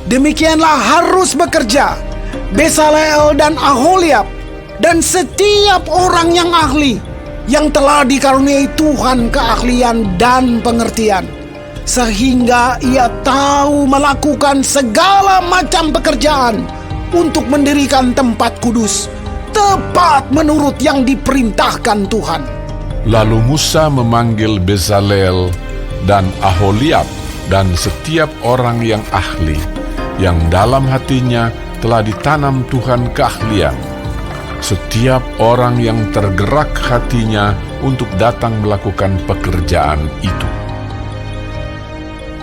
Demikianlah harus bekerja Bezalel dan Aholiab dan setiap orang yang ahli, yang telah dikaruniai Tuhan keahlian dan pengertian, sehingga ia tahu melakukan segala macam pekerjaan untuk mendirikan tempat kudus, tepat menurut yang diperintahkan Tuhan. Lalu Musa memanggil Bezalel dan Aholiab dan setiap orang yang ahli, yang dalam hatinya telah ditanam Tuhan keahlian, setiap orang yang tergerak hatinya untuk datang melakukan pekerjaan itu.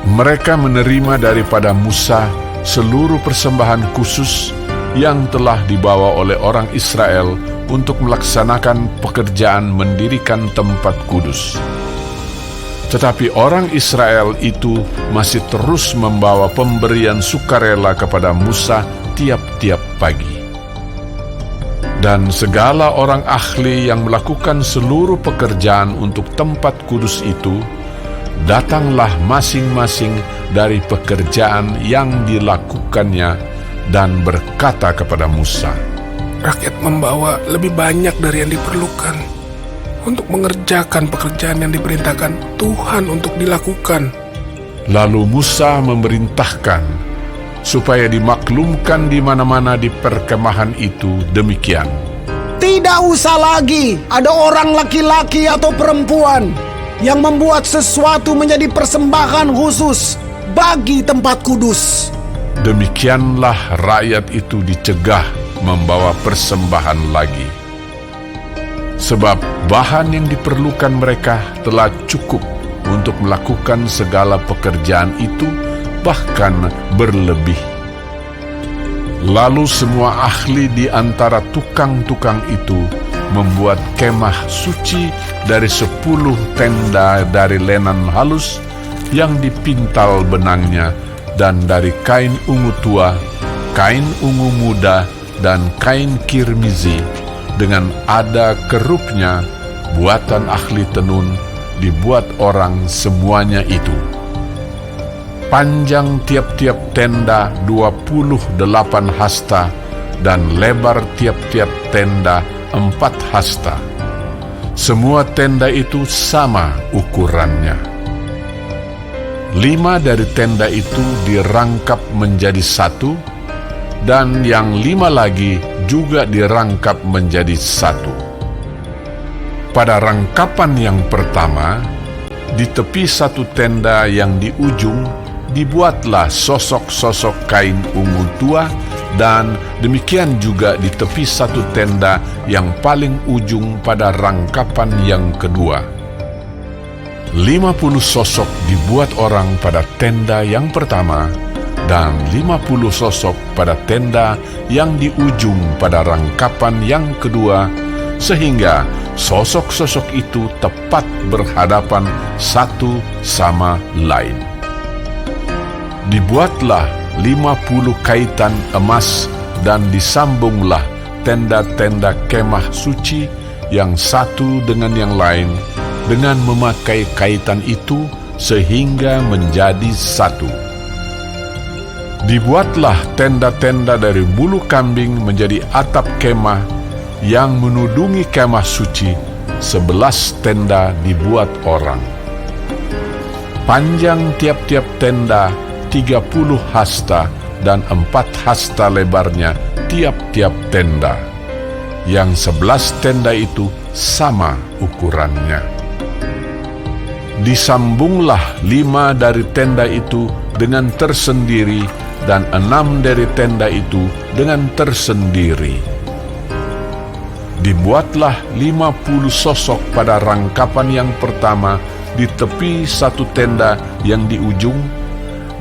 Mereka menerima daripada Musa seluruh persembahan khusus yang telah dibawa oleh orang Israel untuk melaksanakan pekerjaan mendirikan tempat kudus. Tetapi orang Israel itu masih terus membawa pemberian sukarela kepada Musa tiap-tiap pagi. Dan segala orang ahli yang melakukan seluruh pekerjaan untuk tempat kudus itu, datanglah masing-masing dari pekerjaan yang dilakukannya dan berkata kepada Musa, Rakyat membawa lebih banyak dari yang diperlukan untuk mengerjakan pekerjaan yang diperintahkan Tuhan untuk dilakukan. Lalu Musa memerintahkan supaya dimaklumkan di mana-mana di perkemahan itu demikian. Tidak usah lagi ada orang laki-laki atau perempuan yang membuat sesuatu menjadi persembahan khusus bagi tempat kudus. Demikianlah rakyat itu dicegah membawa persembahan lagi. Sebab bahan yang diperlukan mereka telah cukup untuk melakukan segala pekerjaan itu, bahkan berlebih. Lalu semua ahli di antara tukang-tukang itu membuat kemah suci dari 10 tenda dari lenan halus yang dipintal benangnya, dan dari kain ungu tua, kain ungu muda, dan kain kirmizi, dengan ada kerupnya, buatan ahli tenun, dibuat orang semuanya itu. Panjang tiap-tiap tenda 28 hasta, dan lebar tiap-tiap tenda 4 hasta. Semua tenda itu sama ukurannya. 5 dari tenda itu dirangkap menjadi satu, dan yang 5 lagi juga dirangkap menjadi satu. Pada rangkapan yang pertama, di tepi satu tenda yang di ujung, dibuatlah sosok-sosok kain ungu tua, dan demikian juga di tepi satu tenda yang paling ujung pada rangkapan yang kedua. 50 sosok dibuat orang pada tenda yang pertama, dan 50 sosok pada tenda yang di ujung pada rangkapan yang kedua, sehingga sosok-sosok itu tepat berhadapan satu sama lain. Dibuatlah 50 kaitan emas, dan disambunglah tenda-tenda kemah suci yang satu dengan yang lain dengan memakai kaitan itu sehingga menjadi satu. Dibuatlah tenda-tenda dari bulu kambing menjadi atap kemah yang menudungi kemah suci. 11 tenda dibuat orang. Panjang tiap-tiap tenda 30 hasta, dan 4 hasta lebarnya tiap-tiap tenda. Yang 11 tenda itu sama ukurannya. Disambunglah 5 dari tenda itu dengan tersendiri, dan 6 dari tenda itu dengan tersendiri. Dibuatlah 50 sosok pada rangkapan yang pertama di tepi satu tenda yang di ujung,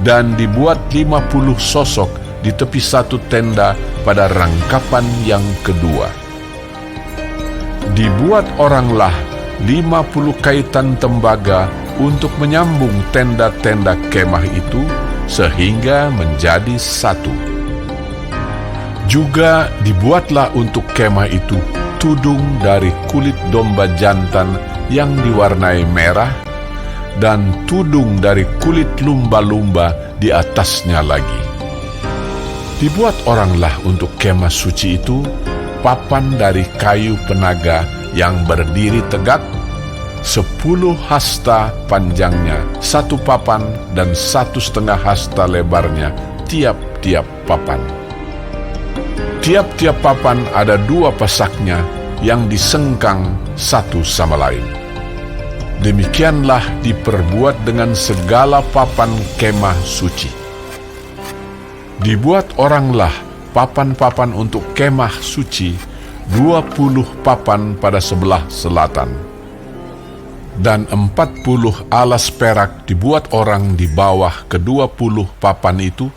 dan dibuat 50 sosok di tepi satu tenda pada rangkapan yang kedua. Dibuat oranglah 50 kaitan tembaga untuk menyambung tenda-tenda kemah itu sehingga menjadi satu. Juga dibuatlah untuk kemah itu tudung dari kulit domba jantan yang diwarnai merah, dan tudung dari kulit lumba-lumba di atasnya lagi. Dibuat oranglah untuk kemah suci itu papan dari kayu penaga yang berdiri tegak, 10 hasta panjangnya 1 papan dan 1,5 hasta lebarnya tiap-tiap papan. Tiap-tiap papan ada 2 pasaknya yang disengkang satu sama lain. Demikianlah diperbuat dengan segala papan kemah suci. Dibuat oranglah papan-papan untuk kemah suci, 20 papan pada sebelah selatan. Dan 40 alas perak dibuat orang di bawah ke-20 papan itu,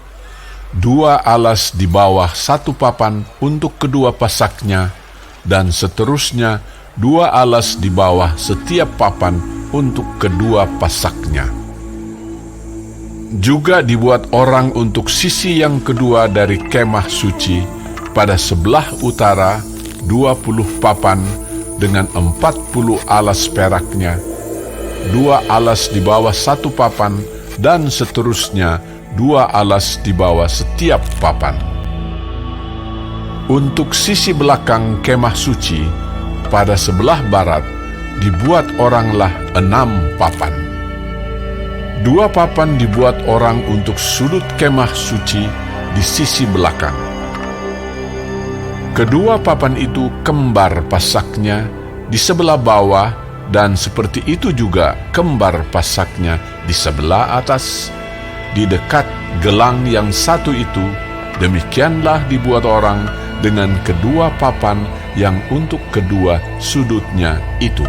2 alas di bawah 1 papan untuk kedua pasaknya, dan seterusnya 2 alas di bawah setiap papan untuk kedua pasaknya. Juga dibuat orang untuk sisi yang kedua dari kemah suci pada sebelah utara, 20 papan dengan 40 alas peraknya, 2 alas di bawah 1 papan, dan seterusnya 2 alas di bawah setiap papan. Untuk sisi belakang kemah suci pada sebelah barat dibuat oranglah 6 papan. 2 papan dibuat orang untuk sudut kemah suci di sisi belakang. Kedua papan itu kembar pasaknya di sebelah bawah, dan seperti itu juga kembar pasaknya di sebelah atas, di dekat gelang yang satu itu. Demikianlah dibuat orang dengan kedua papan yang untuk kedua sudutnya itu.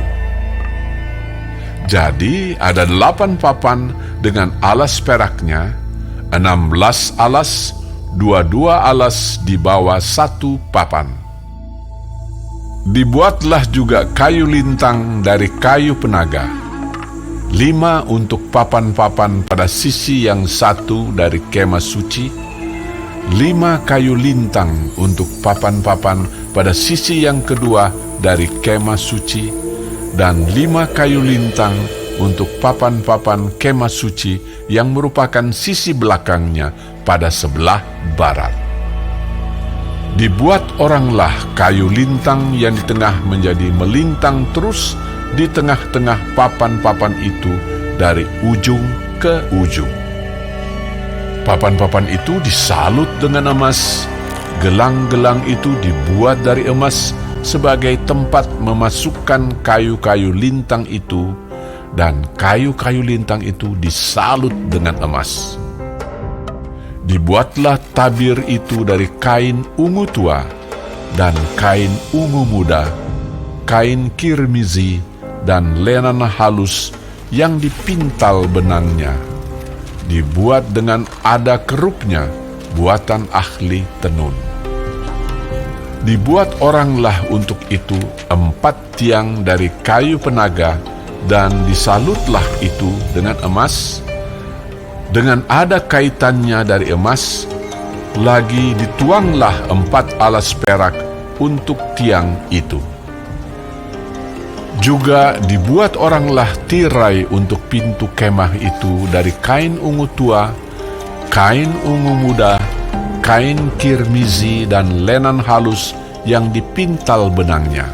Jadi ada 8 papan dengan alas peraknya, 16 alas, 22 alas di bawah 1 papan. Dibuatlah juga kayu lintang dari kayu penaga, 5 untuk papan-papan pada sisi yang satu dari kemah suci, 5 kayu lintang untuk papan-papan pada sisi yang kedua dari kemah suci, dan 5 kayu lintang untuk papan-papan kemah suci yang merupakan sisi belakangnya pada sebelah barat. Dibuat oranglah kayu lintang yang di tengah menjadi melintang terus di tengah-tengah papan-papan itu dari ujung ke ujung. Papan-papan itu disalut dengan emas, gelang-gelang itu dibuat dari emas sebagai tempat memasukkan kayu-kayu lintang itu, dan kayu-kayu lintang itu disalut dengan emas. Dibuatlah tabir itu dari kain ungu tua dan kain ungu muda, kain kirmizi dan lenan halus yang dipintal benangnya. Dibuat dengan ada kerupnya, buatan ahli tenun. Dibuat oranglah untuk itu 4 tiang dari kayu penaga, dan disalutlah itu dengan emas, dengan ada kaitannya dari emas. Lagi dituanglah 4 alas perak untuk tiang itu. Juga dibuat oranglah tirai untuk pintu kemah itu dari kain ungu tua, kain ungu muda, kain kirmizi dan lenan halus yang dipintal benangnya.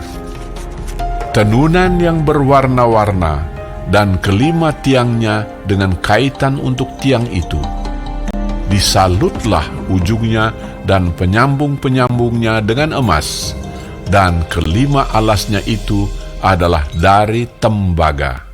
Tenunan yang berwarna-warna dan kelima tiangnya dengan kaitan untuk tiang itu. Disalutlah ujungnya dan penyambung-penyambungnya dengan emas, dan kelima alasnya itu adalah dari tembaga.